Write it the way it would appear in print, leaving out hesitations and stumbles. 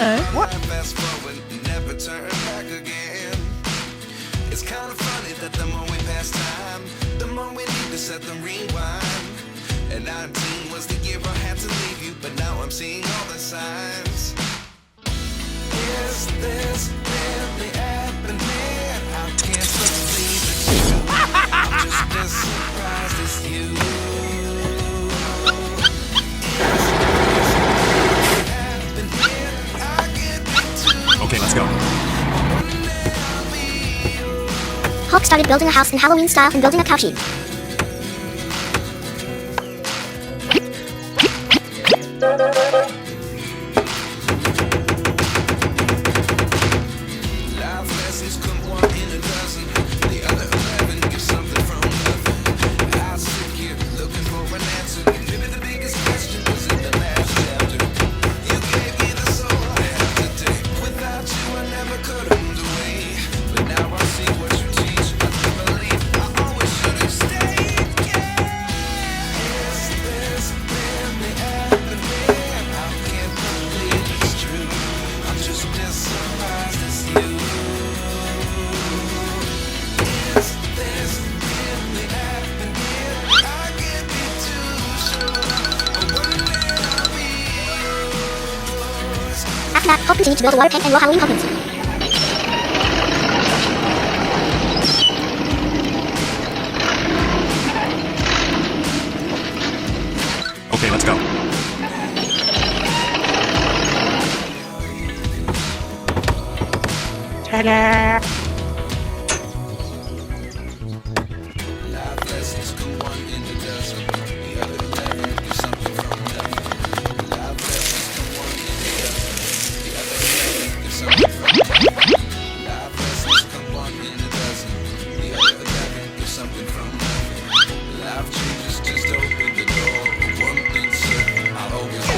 What? Fast forward, never turn back again. It's kind of funny that the more we pass time, the more we need to set them rewind. And 19 was the year I had to leave you, but now I'm seeing all the signs. Is this really happening? I can't believe it's you. I'm just as surprised as you. Okay, let's go. Hulk started building a house in Halloween style and building a cow sheep. Life lessons come one in a dozen. The other 11 give something from nothing. I sit here looking for an answer. Maybe the biggest question was in the last chapter. You gave me the soul I have today. Without you I never could have moved away. But now I see what you teach. I do believe I always should have stayed. Yeah. Is this really happening? I can't believe it's true. I'm just as surprised as you. Is this really happening? I can't be too sure. But one day I'll be yours. After that, Hulk continued to build a water tank and more Halloween pumpkins. Okay, let's go. Ta-da! Life lessons come one in a dozen. The other 11 give something from nothing. Life lessons come one in a dozen. The other 11 give something from nothing. Life lessons come one in a dozen. The other 11 give something from nothing. Life changes, just open the door. One thing certain, I'll always be.